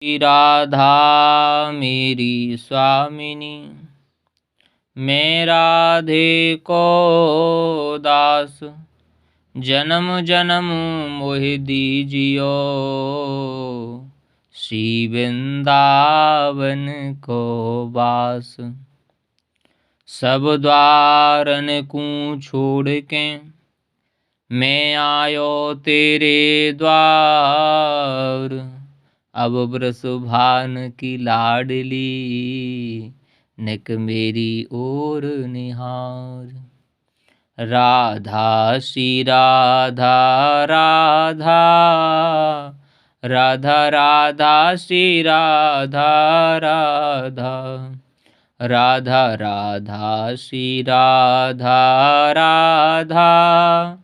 श्री राधा मेरी स्वामिनी, मैं राधे को दास। जन्म जन्म मोहि दीजियो, श्री वृंदावन को वास। सब द्वारन को छोड़ के, मैं आयो तेरे द्वार। अब वृषभान की लाडली, निक मेरी ओर निहार। राधा श्री राधा राधा, राधा राधा श्री राधा राधा, राधा राधा श्री राधा राधा,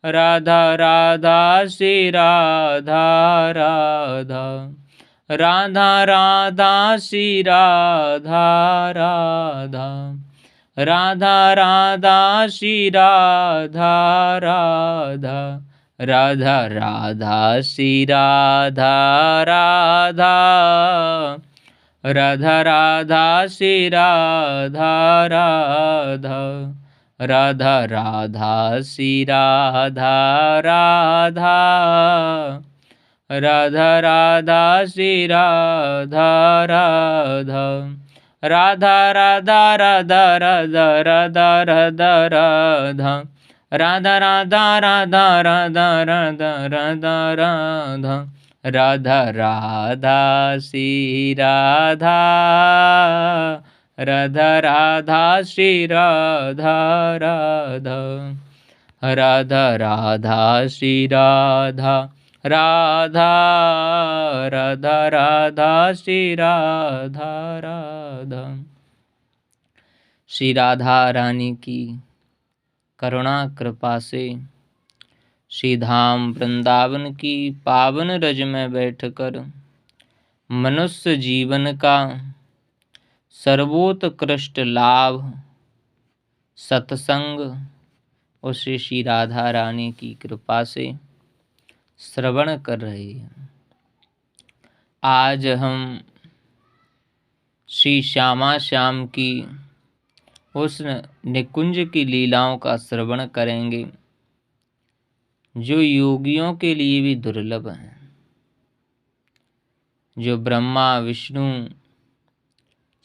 राधा राधा श्री राधा राधा, राधा राधा श्री राधा राधा, राधा राधा श्री राधा राधा, राधा राधा श्री राधा राधा, राधा राधा श्री राधा राधा, राधा राधा श्री राधा राधा, राधा राधा श्री राधा राधा, राधा राधा राधा राधा राधा राधा राधा, राधा राधा राधा राधा राधा राधा राधा, राधा राधा श्री राधा, राधा राधा श्री राधा राधा, राधा राधा श्री राधा राधा, राधा राधा श्री राधा राधा। श्री राधा रानी की करुणा कृपा से श्री धाम वृंदावन की पावन रज में बैठकर मनुष्य जीवन का सर्वोत्कृष्ट लाभ सत्संग उस श्री राधा रानी की कृपा से श्रवण कर रहे हैं। आज हम श्री श्यामा श्याम की उस निकुंज की लीलाओं का श्रवण करेंगे जो योगियों के लिए भी दुर्लभ हैं, जो ब्रह्मा विष्णु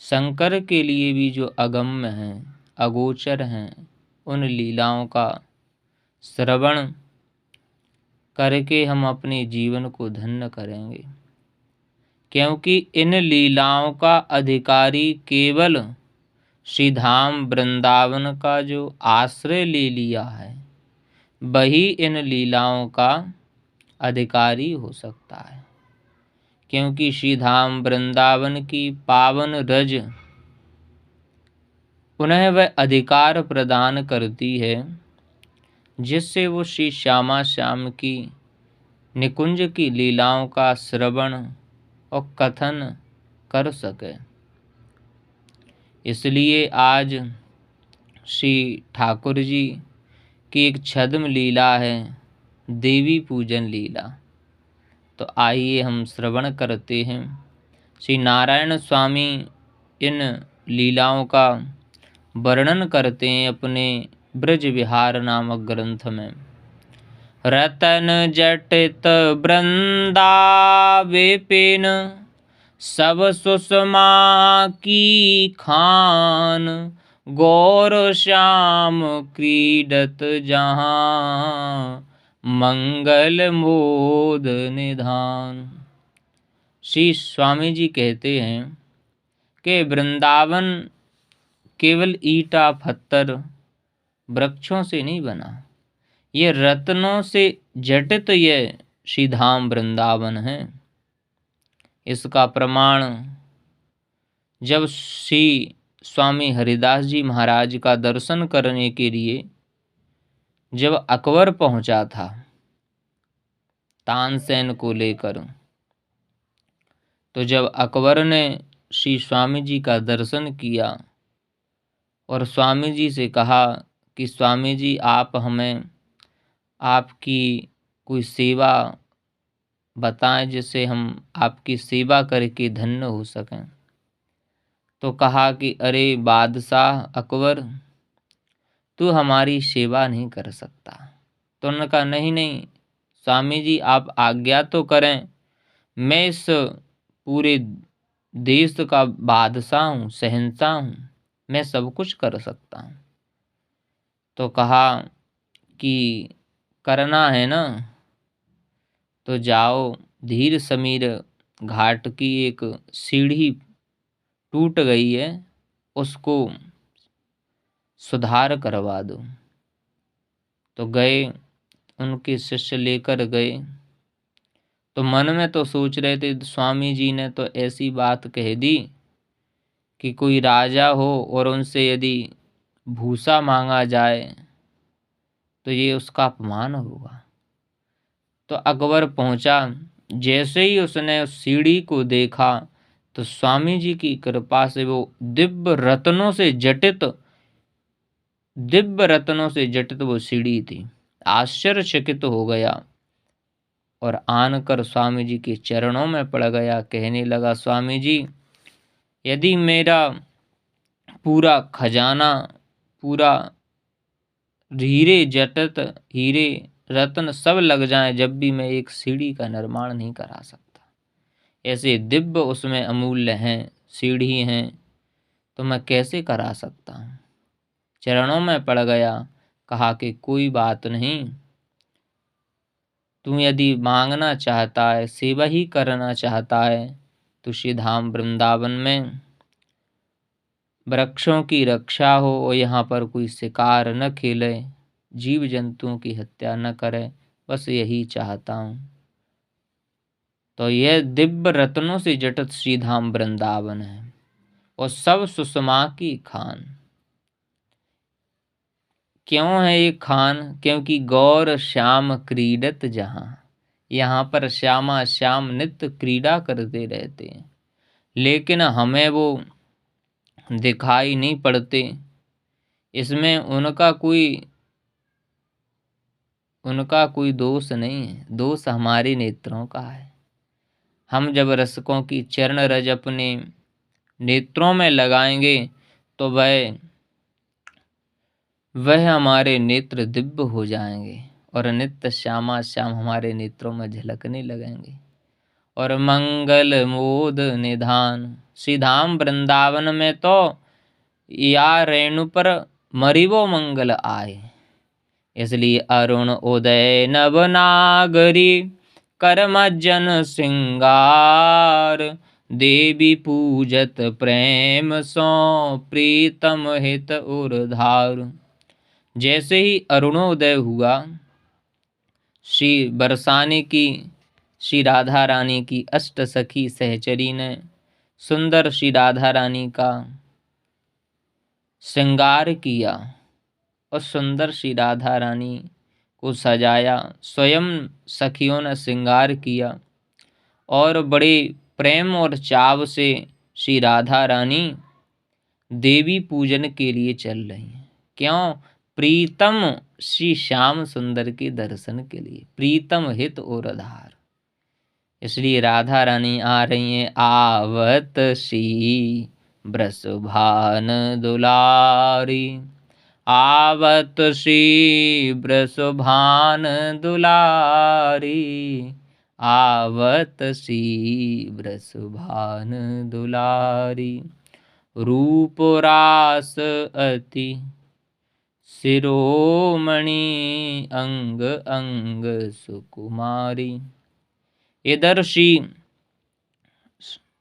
शंकर के लिए भी जो अगम्य हैं, अगोचर हैं। उन लीलाओं का श्रवण करके हम अपने जीवन को धन्य करेंगे, क्योंकि इन लीलाओं का अधिकारी केवल श्री धाम वृंदावन का जो आश्रय ले लिया है, वही इन लीलाओं का अधिकारी हो सकता है। क्योंकि श्री धाम वृंदावन की पावन रज उन्हें वह अधिकार प्रदान करती है जिससे वो श्री श्यामा श्याम की निकुंज की लीलाओं का श्रवण और कथन कर सके। इसलिए आज श्री ठाकुर जी की एक छद्म लीला है, देवी पूजन लीला। तो आइए हम श्रवण करते हैं। श्री नारायण स्वामी इन लीलाओं का वर्णन करते हैं अपने ब्रज विहार नामक ग्रंथ में। रतन जटित वृंदा विपिन, सब सुषमा की खान। गौर श्याम क्रीडत जहाँ, मंगल मोद निधान। श्री स्वामी जी कहते हैं कि वृंदावन केवल ईटा पत्थर वृक्षों से नहीं बना, ये रत्नों से जटित ये श्री धाम वृंदावन है। इसका प्रमाण जब श्री स्वामी हरिदास जी महाराज का दर्शन करने के लिए जब अकबर पहुंचा था तानसेन को लेकर, तो जब अकबर ने श्री स्वामी जी का दर्शन किया और स्वामी जी से कहा कि स्वामी जी आप हमें आपकी कोई सेवा बताएं जिससे हम आपकी सेवा करके धन्य हो सकें। तो कहा कि अरे बादशाह अकबर, तू हमारी सेवा नहीं कर सकता। तो उन्होंने कहा नहीं नहीं स्वामी जी, आप आज्ञा तो करें, मैं इस पूरे देश का बादशाह हूँ, शहंशाह हूँ, मैं सब कुछ कर सकता हूँ। तो कहा कि करना है ना, तो जाओ, धीर समीर घाट की एक सीढ़ी टूट गई है, उसको सुधार करवा दो। तो गए, उनके शिष्य लेकर गए। तो मन में तो सोच रहे थे स्वामी जी ने तो ऐसी बात कह दी कि कोई राजा हो और उनसे यदि भूसा मांगा जाए तो ये उसका अपमान होगा। तो अकबर पहुंचा, जैसे ही उसने उस सीढ़ी को देखा तो स्वामी जी की कृपा से वो दिव्य रत्नों से जटित वो सीढ़ी थी। आश्चर्यचकित हो गया और आन कर स्वामी जी के चरणों में पड़ गया। कहने लगा, स्वामी जी, यदि मेरा पूरा खजाना, पूरा हीरे रत्न सब लग जाएं, जब भी मैं एक सीढ़ी का निर्माण नहीं करा सकता। ऐसे दिव्य उसमें अमूल्य हैं, सीढ़ी हैं, तो मैं कैसे करा सकता हूँ। चरणों में पड़ गया। कहा कि कोई बात नहीं, तू यदि मांगना चाहता है, सेवा ही करना चाहता है, तो श्री धाम वृंदावन में वृक्षों की रक्षा हो और यहाँ पर कोई शिकार न खेले, जीव जंतुओं की हत्या न करे, बस यही चाहता हूँ। तो यह दिव्य रत्नों से जटित श्री धाम वृंदावन है और सब सुषमा की खान। क्यों है ये खान? क्योंकि गौर श्याम क्रीडत जहाँ, यहाँ पर श्यामा श्याम नित्य क्रीड़ा करते रहते हैं, लेकिन हमें वो दिखाई नहीं पड़ते। इसमें उनका कोई दोष नहीं है, दोष हमारे नेत्रों का है। हम जब रसकों की चरण रज अपने नेत्रों में लगाएंगे तो वह हमारे नेत्र दिव्य हो जाएंगे और नित्य श्यामा श्याम हमारे नेत्रों में झलकने लगेंगे। और मंगल मोद निधान, श्री धाम वृंदावन में तो या रेणु पर मरिवो मंगल आए। इसलिए अरुण उदय नवनागरी करमज्जन श्रृंगार, देवी पूजत प्रेम सो प्रीतम हित उर्धार। जैसे ही अरुणोदय हुआ, श्री बरसाने की श्री राधा रानी की अष्ट सखी सहचरी ने सुंदर श्री राधा रानी का श्रृंगार किया और सुंदर श्री राधा रानी को सजाया। स्वयं सखियों ने श्रृंगार किया और बड़े प्रेम और चाव से श्री राधा रानी देवी पूजन के लिए चल रही हैं। क्यों? प्रीतम श्री श्याम सुंदर के दर्शन के लिए, प्रीतम हित और आधार। इसलिए राधा रानी आ रही हैं। आवत श्री ब्रसभान दुलारी, आवत श्री ब्रसभान दुलारी, आवत श्री ब्रसभान दुलारी। रूप रास अति शिरोमणि, अंग अंग सुकुमारी। इधर श्री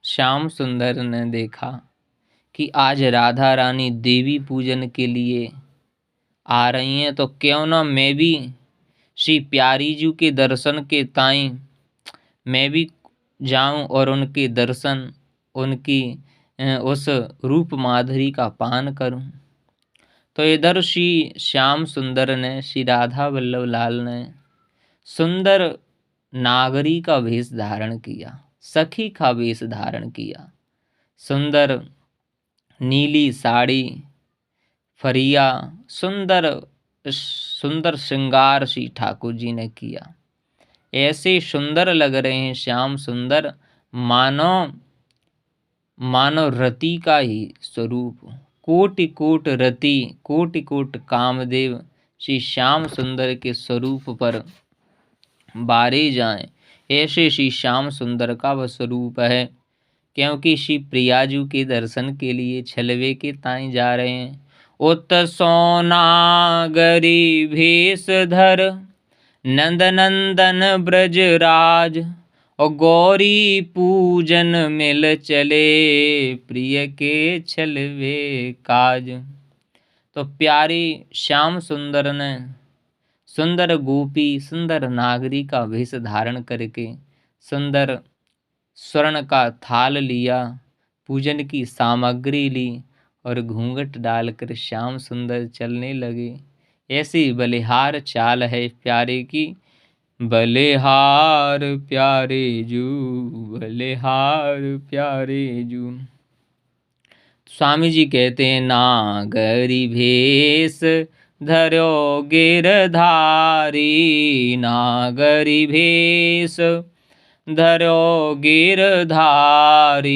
श्याम सुंदर ने देखा कि आज राधा रानी देवी पूजन के लिए आ रही हैं, तो क्यों ना मैं भी श्री प्यारी जी के दर्शन के ताई मैं भी जाऊं और उनके दर्शन, उनकी उस रूप माधुरी का पान करूं। तो इधर श्री श्याम सुंदर ने, श्री राधा वल्लभ लाल ने सुंदर नागरी का वेश धारण किया, सखी का वेश धारण किया। सुंदर नीली साड़ी, फरिया, सुंदर सुंदर श्रृंगार श्री ठाकुर जी ने किया। ऐसे सुंदर लग रहे हैं श्याम सुंदर, मानो मानो रति का ही स्वरूप। कोटि कोट रति, कोटि कोट कामदेव श्री श्याम सुंदर के स्वरूप पर बारे जाएं। ऐसे श्री श्याम सुंदर का वह स्वरूप है। क्योंकि श्री प्रियाजू के दर्शन के लिए छलवे के ताई जा रहे हैं। उत सोनागरी भेष धर, नंद नंदन ब्रजराज, और गौरी पूजन मिल चले, प्रिय के छलवे काज। तो प्यारे श्याम सुंदर ने सुंदर गोपी, सुंदर नागरी का वेश धारण करके सुंदर स्वर्ण का थाल लिया, पूजन की सामग्री ली और घूंघट डालकर श्याम सुंदर चलने लगे। ऐसी बलिहार चाल है प्यारे की, बलिहार प्यारे जू, बलिहार प्यारे जू। स्वामी जी कहते हैं, नागरी भेष धरो गिरधारी, नागरी भेष धरो गिरधारी,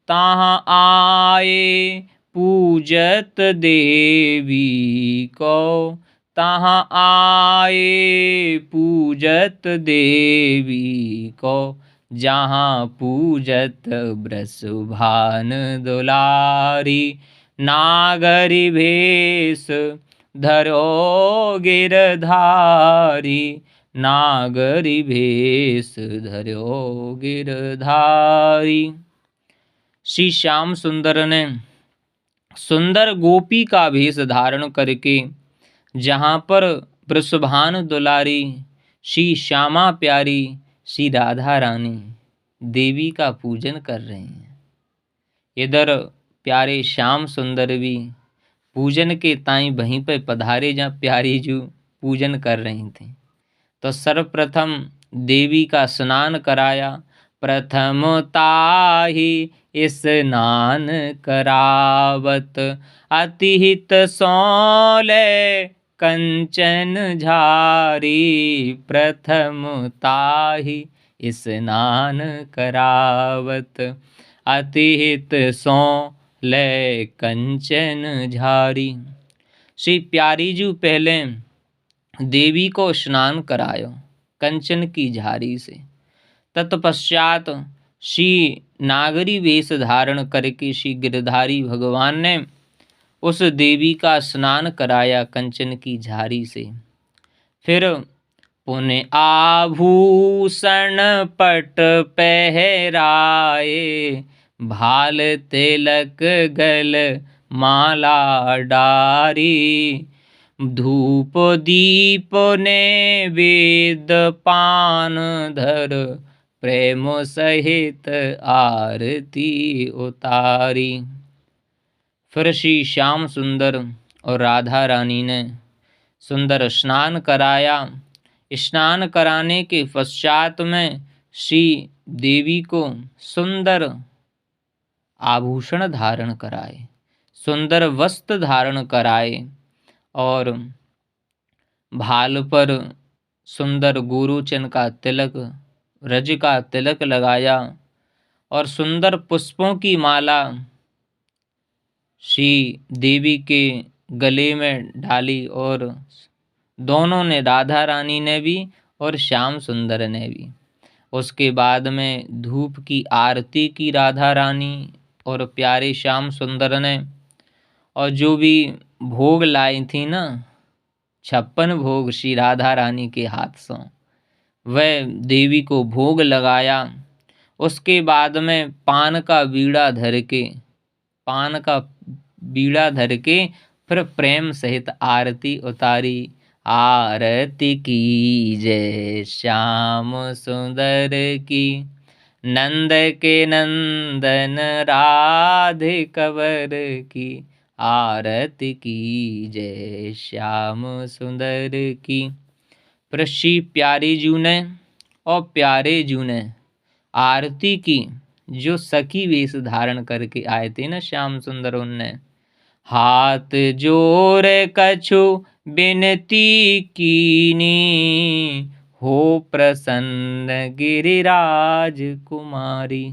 ताहाँ आए पूजत देवी को, ताहाँ आए पूजत देवी को, जहाँ पूजत ब्रसभान दुलारी, नागरी भेष धरो गिरधारी, नागरी भेष धरो गिरधारी। श्री श्याम सुंदर ने सुंदर गोपी का भेष धारण करके जहाँ पर वृषभान दुलारी श्री श्यामा प्यारी श्री राधा रानी देवी का पूजन कर रहे हैं, इधर प्यारे श्याम सुंदर भी पूजन के ताई वहीं पर पधारे जहाँ प्यारी जू पूजन कर रही थे। तो सर्वप्रथम देवी का स्नान कराया, प्रथम ताहि स्नान करावत, अतिहित सौले कंचन झारी, प्रथम ताहि स्नान करावत, अतिहित सौले कंचन झारी। श्री प्यारी जी पहले देवी को स्नान करायो कंचन की झारी से, तत्पश्चात श्री नागरी वेश धारण करके श्री गिरधारी भगवान ने उस देवी का स्नान कराया कंचन की झारी से। फिर पुण्य आभूषण पट पहराए, भाल तिलक गल माला डारी, धूप दीप नैवेद पान धर, प्रेम सहित आरती उतारी। फिर श्री श्याम सुंदर और राधा रानी ने सुंदर स्नान कराया। स्नान कराने के पश्चात में श्री देवी को सुंदर आभूषण धारण कराए, सुंदर वस्त्र धारण कराए और भाल पर सुंदर गोरोचन का तिलक, रज का तिलक लगाया और सुंदर पुष्पों की माला श्री देवी के गले में डाली, और दोनों ने, राधा रानी ने भी और श्याम सुंदर ने भी। उसके बाद में धूप की आरती की राधा रानी और प्यारे श्याम सुंदर ने, और जो भी भोग लाई थी ना, 56 भोग श्री राधा रानी के हाथ से, वह देवी को भोग लगाया। उसके बाद में पान का बीड़ा धर के फिर प्रेम सहित आरती उतारी। आरती की जय श्याम सुंदर की, नंद के नंदन राधे कंवर की, आरती की जय श्याम सुंदर की। फिर श्री प्यारी जू ने और प्यारे जू ने आरती की। जो सखी वेश धारण करके आए थे ना श्याम सुंदर, उनने हाथ जोर कछु बिनती कीनी, हो प्रसन्न गिरिराज कुमारी।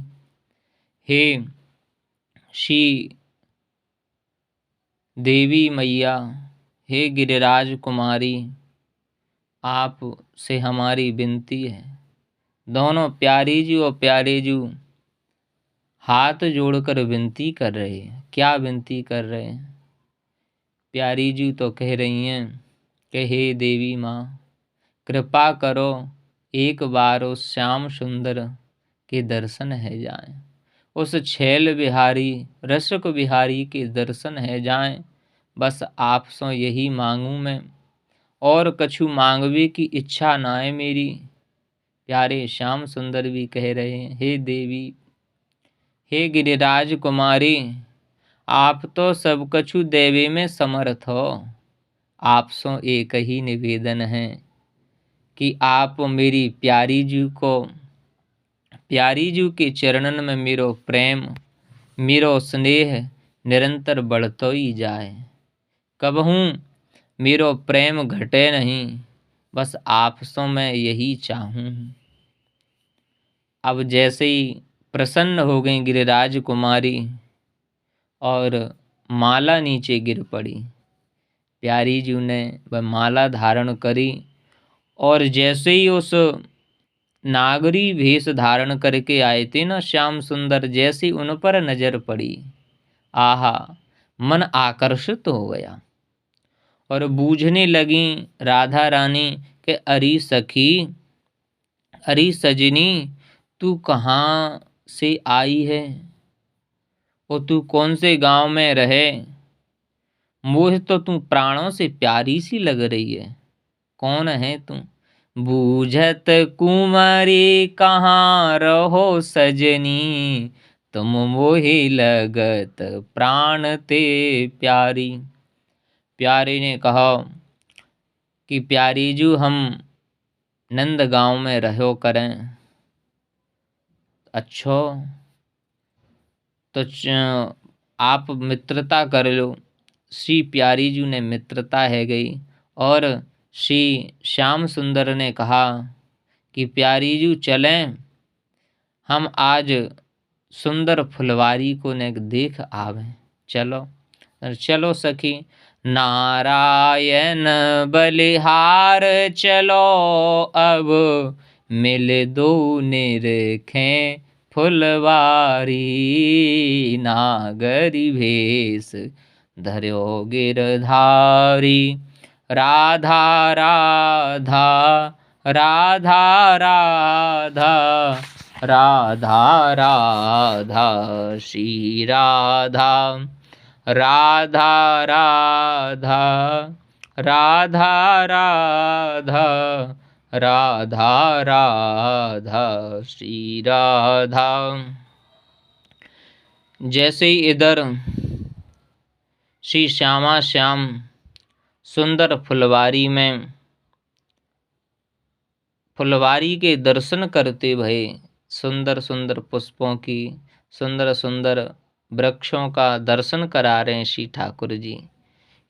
हे श्री देवी मैया, हे गिरिराज कुमारी, आप से हमारी विनती है। दोनों प्यारी जी और प्यारे जी हाथ जोड़कर विनती कर रहे हैं। क्या विनती कर रहे हैं? प्यारी जी तो कह रही हैं कि हे देवी माँ, कृपा करो, एक बार उस श्याम सुंदर के दर्शन है जाएं, उस छैल बिहारी रसक बिहारी के दर्शन है जाएं। बस आप सो यही मांगू मैं, और कछु मांगवे की इच्छा ना है मेरी। प्यारे श्याम सुंदर भी कह रहे हैं, हे देवी, हे गिरिराज कुमारी, आप तो सब कछु देवे में समर्थ हो। आप सो एक ही निवेदन है कि आप मेरी प्यारी जी को, प्यारी जी के चरणन में मेरो प्रेम, मेरो स्नेह निरंतर बढ़तो ही जाए, कबहू मेरो प्रेम घटे नहीं। बस आप सो मैं यही चाहूँ। अब जैसे ही प्रसन्न हो गई गिरिराज कुमारी और माला नीचे गिर पड़ी। प्यारी जी ने वह माला धारण करी और जैसे ही उस नागरी भेष धारण करके आए थे ना श्याम सुंदर, जैसी उन पर नजर पड़ी, आहा, मन आकर्षित हो गया और बूझने लगी राधा रानी के अरी सखी, अरे सजनी, तू कहाँ से आई है और तू कौन से गांव में रहे? मोह तो तू प्राणों से प्यारी सी लग रही है, कौन है तू? बूझत कुमारी कहाँ रहो सजनी, तुम मोहि लगत प्राण ते प्यारी। प्यारे ने कहा कि प्यारी जू, हम नंद गांव में रहो करें। अच्छो, तो आप मित्रता कर लो। श्री प्यारी जी ने मित्रता है गई और श्री श्याम सुंदर ने कहा कि प्यारी जी चलें, हम आज सुंदर फुलवारी को ने देख आवें। चलो चलो सखी। नारायण बलिहार चलो, अब मिल दो निरखें फुलवारी, नागरी भेष धर्यो गिरधारी। राधा राधा राधा राधा राधा राधा श्री राधा। राधा राधा राधा राधा राधा राधा श्री राधा। जैसे ही इधर श्री श्यामा श्याम सुंदर फुलवारी में फुलवारी के दर्शन करते भये, सुंदर सुंदर पुष्पों की, सुंदर सुंदर वृक्षों का दर्शन करा रहे हैं श्री ठाकुर जी।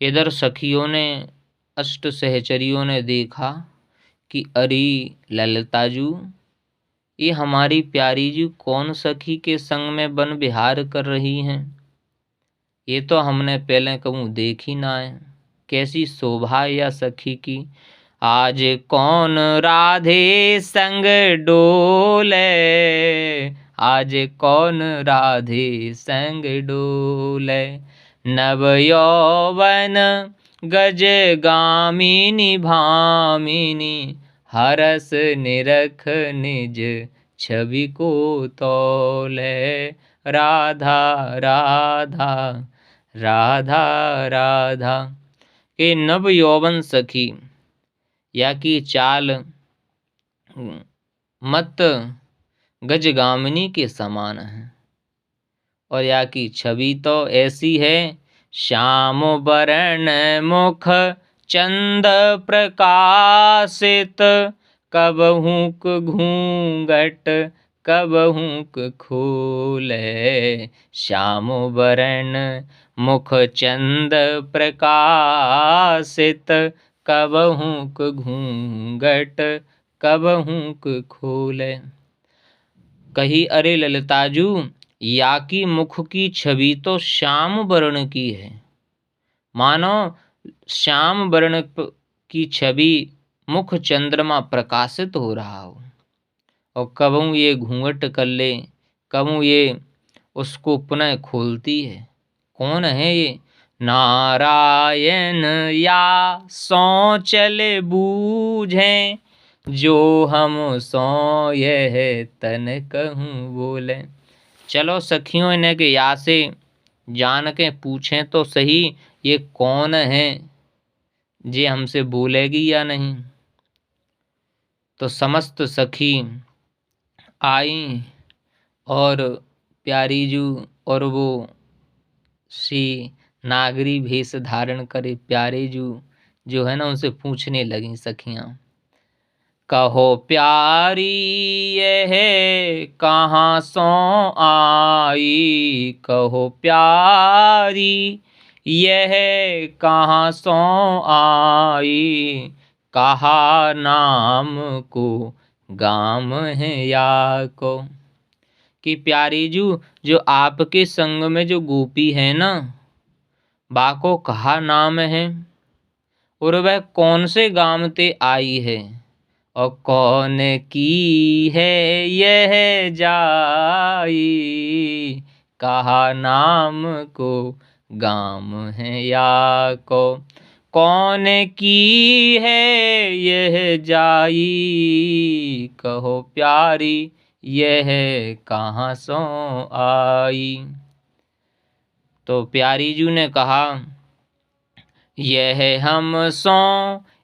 इधर सखियों ने, अष्ट सहचरियों ने देखा कि अरे ललिताजू, ये हमारी प्यारी जी कौन सखी के संग में वन विहार कर रही हैं? ये तो हमने पहले कहूँ देखी ना है। कैसी शोभा या सखी की। आज कौन राधे संग डोले, आज कौन राधे संग डोले। नव यौवन गज गामिनी भामिनी, हरस निरख निज छवि को तोले। राधा राधा राधा राधा। के नव यौवन सखी या की चाल मत गजगामिनी के समान है और या की छवि तो ऐसी है, श्याम वरण मुख चंद प्रकाशित, कबहुक घूंघट कबहुक खोले। श्याम वरण मुख चंद प्रकाशित, कबहुक घूंघट कबहू खोले। कही अरे ललिताजू, या की मुख की छवि तो श्याम वर्ण की है, मानो श्याम वर्ण की छवि मुख चंद्रमा प्रकाशित हो रहा हो, और कबहू ये घूंघट कर ले, कबहू ये उसको पुनः खोलती है। कौन है ये? नारायण या सो चले बूझे, जो हम सो यह तन कहूँ बोले। चलो सखियों, इन्हें के या से जान के पूछें तो सही, ये कौन है, जे हमसे बोलेगी या नहीं। तो समस्त सखी आई और प्यारी जू और वो श्री नागरी भेष धारण करे प्यारे जू जो है ना, उनसे पूछने लगी सखियां, कहो प्यारी यह कहाँ सो आई, कहो प्यारी यह कहाँ सो आई, कहा नाम को गाम है या को। कि प्यारी जू, जो आपके संग में जो गोपी है ना, बाको कहा नाम है, और वह कौन से गाम ते आई है, और कौन की है यह जाई, कहा नाम को गाम है या को। कौन की है यह जाई, कहो प्यारी यह कहाँ सो आई। तो प्यारी जू ने कहा, यह हम सो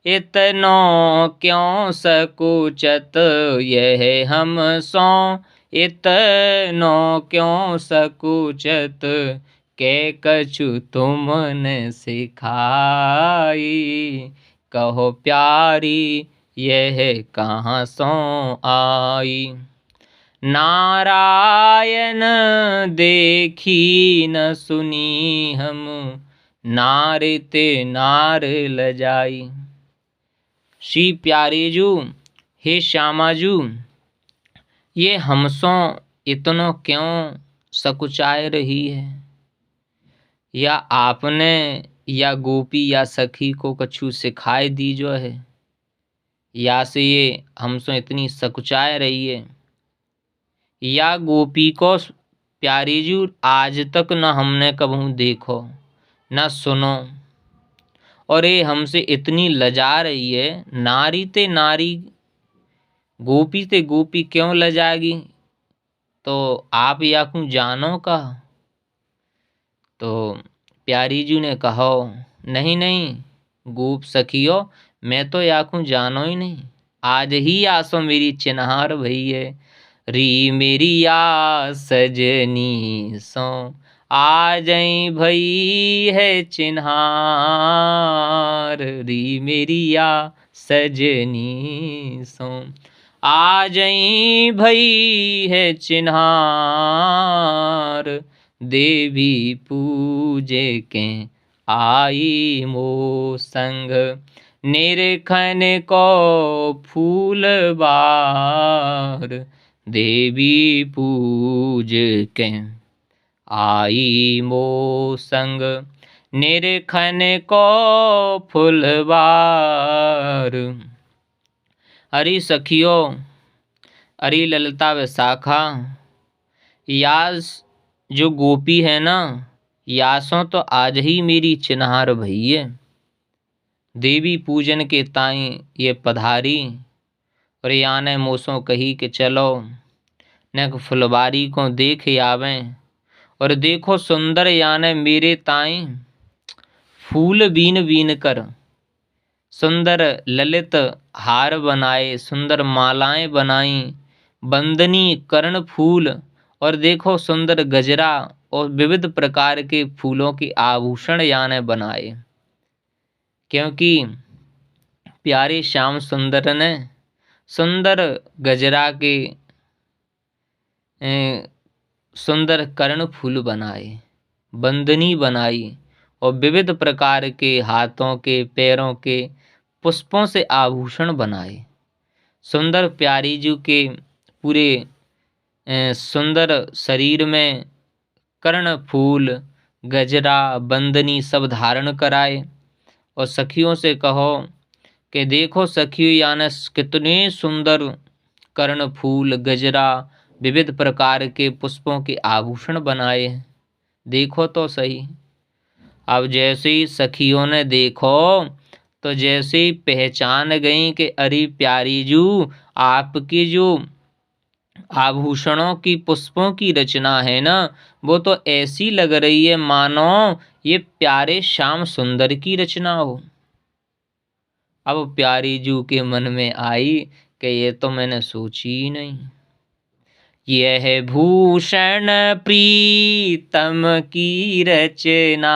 इतनो क्यों सकुचत, यह हम सो इतनो क्यों सकुचत, के कछु तुमने सिखाई, कहो प्यारी यह कहाँ सो आई। नारायण देखी न सुनी हम, नारे ते नार लजाई। श्री प्यारे जू, हे श्यामा जू, ये हमसों इतनो क्यों सकुचाए रही है, या आपने या गोपी या सखी को कछु सिखाए दी जो है, या से ये हमसों इतनी सकुचाए रही है, या गोपी को प्यारी जू आज तक न हमने कबहू देखो न सुनो, और ये हमसे इतनी लजा रही है। नारी ते नारी, गोपी ते गोपी क्यों लजाएगी, तो आप या को जानो का। तो प्यारी जू ने कहो, नहीं नहीं गोप सखियो, मैं तो या को जानो ही नहीं, आज ही आसो मेरी चिन्हार भई है, री मेरी या सजनी सो आज भई है चिन्हार, री मेरी या सजनी सो आज भई है चिन्हार, देवी पूजे के आई मो संग, निरखन को फूल बार, देवी पूज के आई मो संग, निरखन को फुलवार। अरे सखियो, अरे ललिता विशाखा, यास जो गोपी है ना, यासों तो आज ही मेरी चिन्हार भई है, देवी पूजन के ताई ये पधारी, और याने मोसों कही कि चलो न फुलवारी को देख आवें, और देखो सुंदर याने मेरे ताई फूल बीन बीन कर सुंदर ललित हार बनाए, सुंदर मालाएं बनाई, बंदनी कर्ण फूल, और देखो सुंदर गजरा और विविध प्रकार के फूलों के आभूषण याने बनाए। क्योंकि प्यारे श्याम सुंदर ने सुंदर गजरा के सुंदर कर्ण फूल बनाए, बंदनी बनाई, और विविध प्रकार के हाथों के पैरों के पुष्पों से आभूषण बनाए। सुंदर प्यारी जी के पूरे सुंदर शरीर में कर्ण फूल, गजरा, बंदनी सब धारण कराए और सखियों से कहो कि देखो सखियों, यानी कितने सुंदर कर्ण फूल, गजरा, विविध प्रकार के पुष्पों के आभूषण बनाए हैं, देखो तो सही। अब जैसे ही सखियों ने देखो तो जैसे ही पहचान गई कि अरे प्यारी जू, आपकी जो आभूषणों की पुष्पों की रचना है ना, वो तो ऐसी लग रही है मानो ये प्यारे श्याम सुंदर की रचना हो। अब प्यारी जू के मन में आई कि ये तो मैंने सोची ही नहीं। यह भूषण प्रीतम की रचना,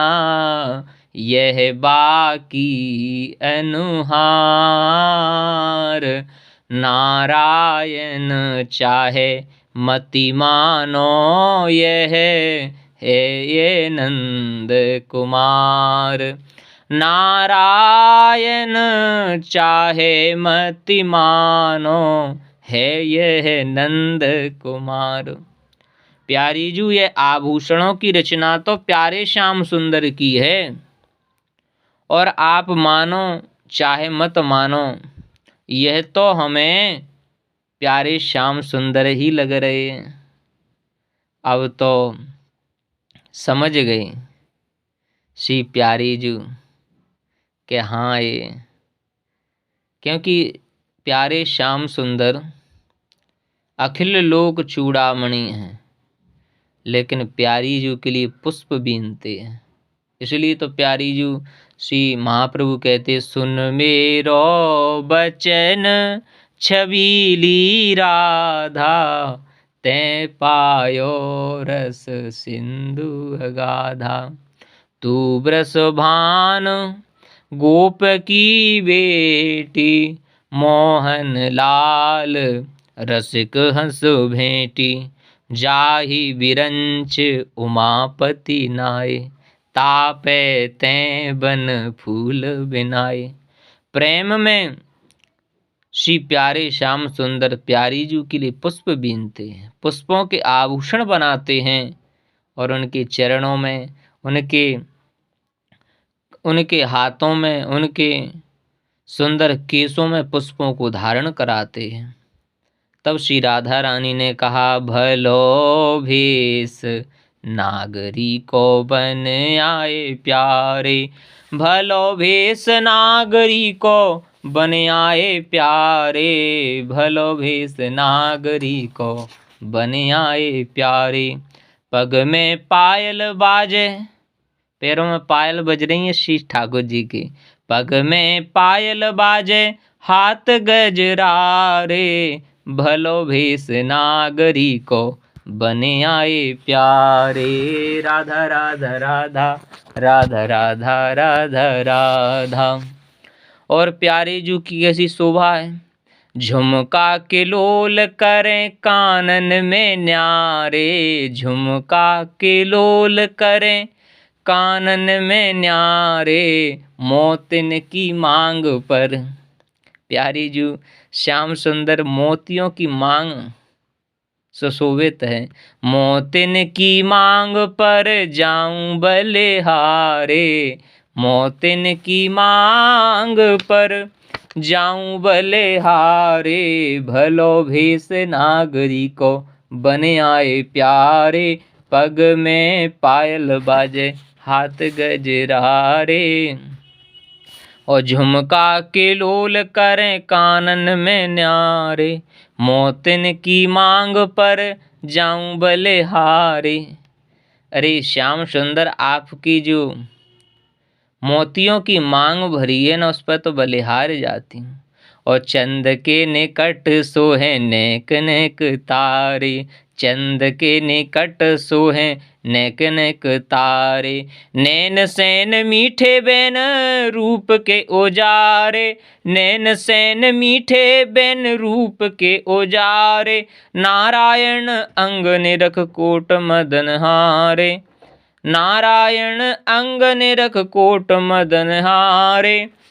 यह बाकी अनुहार, नारायण चाहे मति मानो, यह है ये नंद कुमार। नारायण चाहे मति मानो, है यह नंद कुमार। प्यारी जू, ये आभूषणों की रचना तो प्यारे श्याम सुंदर की है, और आप मानो चाहे मत मानो, यह तो हमें प्यारे श्याम सुंदर ही लग रहे हैं। अब तो समझ गई सी प्यारी जू कि हाँ ये, क्योंकि प्यारे श्याम सुंदर अखिल लोक चूड़ामणि हैं, लेकिन प्यारी जू के लिए पुष्प बीनते हैं। इसलिए तो प्यारी जू श्री महाप्रभु कहते, सुन मेरो बचन छबीली राधा, तैं पायो रस सिंधु अगाधा। तू ब्रसभान गोप की बेटी, मोहन लाल रसिक हंस भेंटी। जाहि बिरंच उमापति नाय, तापे तैं बन फूल बिनाए। प्रेम में श्री प्यारे श्याम सुंदर प्यारी जू के लिए पुष्प बीनते हैं, पुष्पों के आभूषण बनाते हैं, और उनके चरणों में, उनके हाथों में, उनके सुंदर केसों में पुष्पों को धारण कराते हैं। तब श्री राधा रानी ने कहा, भलो भेष नागरी को बन आए प्यारे, भलो भेष नागरी को बन आए प्यारे, भलो भेष नागरी को बन आए प्यारे। पग में पायल बाजे, पैरों में पायल बज रही है श्री ठाकुर जी के। पग में पायल बाजे, हाथ गजरारे, भलो भेष नागरी को बने आए प्यारे। राधा राधा राधा राधा राधा राधा राधा। और प्यारे जू की कैसी शोभा है, झुमका के लोल करें कानन में न्यारे, झुमका के लोल करें कानन में न्यारे, मोतिन की मांग पर। प्यारी जू श्याम सुंदर मोतियों की मांग सुशोभित है। मोतिन की मांग पर जाऊं बलिहारे, मोतिन की मांग पर जाऊं बलिहारे, भलो भेष नागरी को बने आए प्यारे। पग में पायल बाजे, हाथ गजरारे, और झुमका के लोल करें कानन में न्यारे, मोतिन की मांग पर जाऊं बलिहारे। अरे श्याम सुंदर, आपकी जो मोतियों की मांग भरी है ना, उस पर तो बलिहार जाती हूँ। और चंद के निकट सोहे नेक नेक तारे, चंद के निकट सोहे नेक नेक तारे, नैन सैन मीठे बैन रूप के ओजारे, नैन सैन मीठे बैन रूप के ओजारे, नारायण अंग निरख कोट मदन हारे, नारायण अंग निरख कोट मदन हारे।